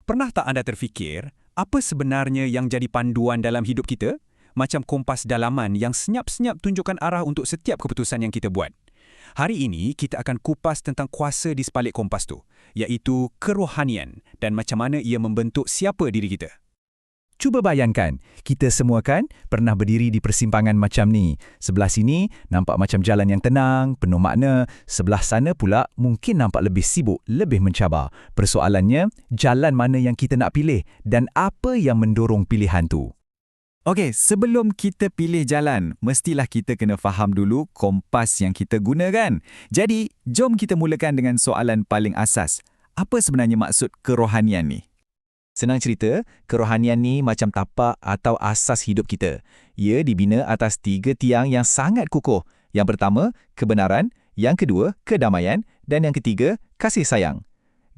Pernah tak anda terfikir, apa sebenarnya yang jadi panduan dalam hidup kita? Macam kompas dalaman yang senyap-senyap tunjukkan arah untuk setiap keputusan yang kita buat. Hari ini, kita akan kupas tentang kuasa di sebalik kompas tu, iaitu kerohanian dan macam mana ia membentuk siapa diri kita. Cuba bayangkan, kita semua kan pernah berdiri di persimpangan macam ni. Sebelah sini nampak macam jalan yang tenang, penuh makna. Sebelah sana pula mungkin nampak lebih sibuk, lebih mencabar. Persoalannya, jalan mana yang kita nak pilih dan apa yang mendorong pilihan tu. Okey, sebelum kita pilih jalan, mestilah kita kena faham dulu kompas yang kita gunakan. Jadi, jom kita mulakan dengan soalan paling asas. Apa sebenarnya maksud kerohanian ni? Senang cerita, kerohanian ni macam tapak atau asas hidup kita. Ia dibina atas 3 tiang yang sangat kukuh. Yang pertama, kebenaran. Yang kedua, kedamaian. Dan yang ketiga, kasih sayang.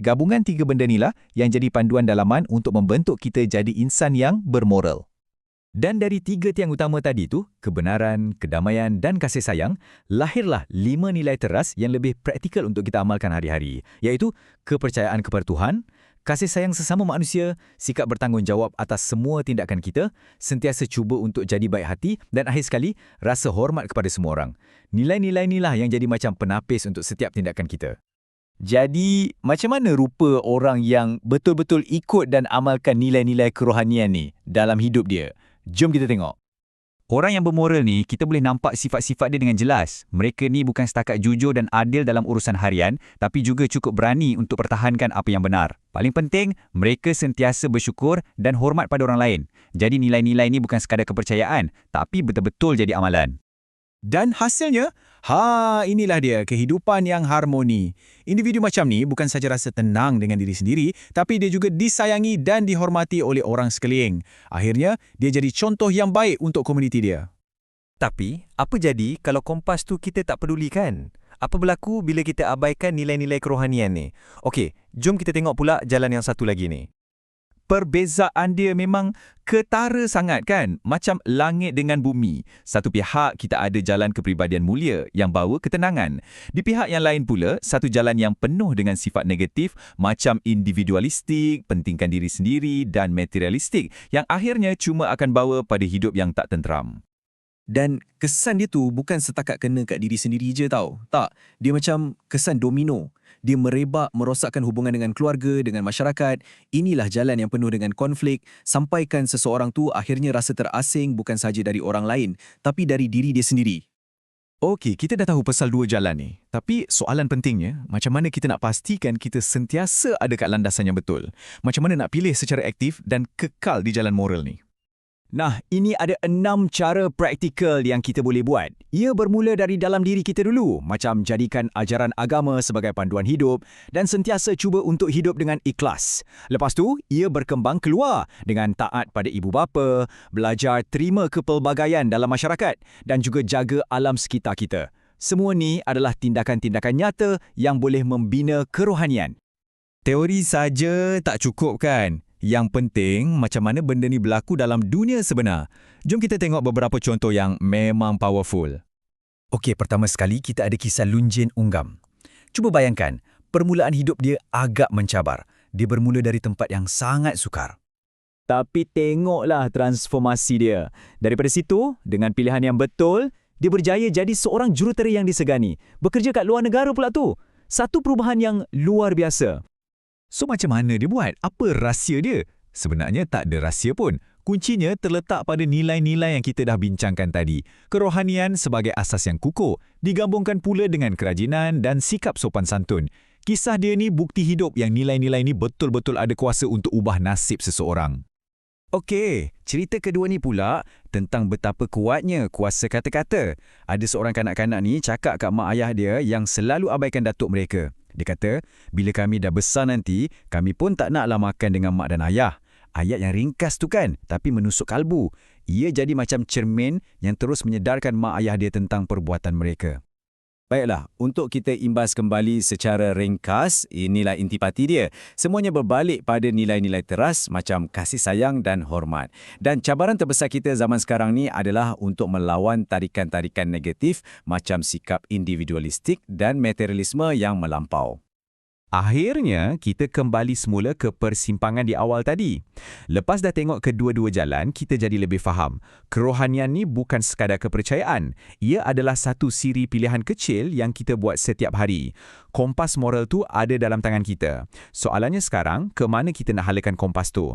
Gabungan 3 benda inilah yang jadi panduan dalaman untuk membentuk kita jadi insan yang bermoral. Dan dari 3 tiang utama tadi tu, kebenaran, kedamaian dan kasih sayang, lahirlah 5 nilai teras yang lebih praktikal untuk kita amalkan hari-hari, iaitu kepercayaan kepada Tuhan, kasih sayang sesama manusia, sikap bertanggungjawab atas semua tindakan kita, sentiasa cuba untuk jadi baik hati dan akhir sekali, rasa hormat kepada semua orang. Nilai-nilai inilah yang jadi macam penapis untuk setiap tindakan kita. Jadi, macam mana rupa orang yang betul-betul ikut dan amalkan nilai-nilai kerohanian ni dalam hidup dia? Jom kita tengok. Orang yang bermoral ni, kita boleh nampak sifat-sifat dia dengan jelas. Mereka ni bukan setakat jujur dan adil dalam urusan harian, tapi juga cukup berani untuk pertahankan apa yang benar. Paling penting, mereka sentiasa bersyukur dan hormat pada orang lain. Jadi nilai-nilai ni bukan sekadar kepercayaan, tapi betul-betul jadi amalan. Dan hasilnya, inilah dia kehidupan yang harmoni. Individu macam ni bukan saja rasa tenang dengan diri sendiri, tapi dia juga disayangi dan dihormati oleh orang sekeliling. Akhirnya, dia jadi contoh yang baik untuk komuniti dia. Tapi, apa jadi kalau kompas tu kita tak pedulikan? Apa berlaku bila kita abaikan nilai-nilai kerohanian ni? Okey, jom kita tengok pula jalan yang satu lagi ni. Perbezaan dia memang ketara sangat kan? Macam langit dengan bumi. Satu pihak kita ada jalan kepribadian mulia yang bawa ketenangan. Di pihak yang lain pula, satu jalan yang penuh dengan sifat negatif macam individualistik, pentingkan diri sendiri dan materialistik yang akhirnya cuma akan bawa pada hidup yang tak tenteram. Dan kesan dia tu bukan setakat kena kat diri sendiri je tau. Tak, dia macam kesan domino. Dia merebak, merosakkan hubungan dengan keluarga, dengan masyarakat. Inilah jalan yang penuh dengan konflik, sampaikan seseorang tu akhirnya rasa terasing bukan sahaja dari orang lain, tapi dari diri dia sendiri. Okey, kita dah tahu pasal 2 jalan ni. Tapi soalan pentingnya, macam mana kita nak pastikan kita sentiasa ada kat landasan yang betul? Macam mana nak pilih secara aktif dan kekal di jalan moral ni? Nah, ini ada 6 cara praktikal yang kita boleh buat. Ia bermula dari dalam diri kita dulu, macam jadikan ajaran agama sebagai panduan hidup dan sentiasa cuba untuk hidup dengan ikhlas. Lepas tu, ia berkembang keluar dengan taat pada ibu bapa, belajar terima kepelbagaian dalam masyarakat dan juga jaga alam sekitar kita. Semua ni adalah tindakan-tindakan nyata yang boleh membina kerohanian. Teori saja tak cukup kan? Yang penting, macam mana benda ni berlaku dalam dunia sebenar. Jom kita tengok beberapa contoh yang memang powerful. Okey, pertama sekali kita ada kisah Lun Jin Unggam. Cuba bayangkan, permulaan hidup dia agak mencabar. Dia bermula dari tempat yang sangat sukar. Tapi tengoklah transformasi dia. Daripada situ, dengan pilihan yang betul, dia berjaya jadi seorang jurutera yang disegani. Bekerja kat luar negara pula tu. Satu perubahan yang luar biasa. So macam mana dia buat? Apa rahsia dia? Sebenarnya tak ada rahsia pun. Kuncinya terletak pada nilai-nilai yang kita dah bincangkan tadi. Kerohanian sebagai asas yang kukuh, digabungkan pula dengan kerajinan dan sikap sopan santun. Kisah dia ni bukti hidup yang nilai-nilai ni betul-betul ada kuasa untuk ubah nasib seseorang. Okey, cerita kedua ni pula tentang betapa kuatnya kuasa kata-kata. Ada seorang kanak-kanak ni cakap kat mak ayah dia yang selalu abaikan datuk mereka. Dia kata, bila kami dah besar nanti, kami pun tak naklah makan dengan mak dan ayah. Ayat yang ringkas tu kan, tapi menusuk kalbu. Ia jadi macam cermin yang terus menyedarkan mak ayah dia tentang perbuatan mereka. Baiklah, untuk kita imbas kembali secara ringkas, inilah intipati dia. Semuanya berbalik pada nilai-nilai teras macam kasih sayang dan hormat. Dan cabaran terbesar kita zaman sekarang ni adalah untuk melawan tarikan-tarikan negatif macam sikap individualistik dan materialisme yang melampau. Akhirnya, kita kembali semula ke persimpangan di awal tadi. Lepas dah tengok kedua-dua jalan, kita jadi lebih faham. Kerohanian ni bukan sekadar kepercayaan. Ia adalah satu siri pilihan kecil yang kita buat setiap hari. Kompas moral tu ada dalam tangan kita. Soalannya sekarang, ke mana kita nak halakan kompas tu?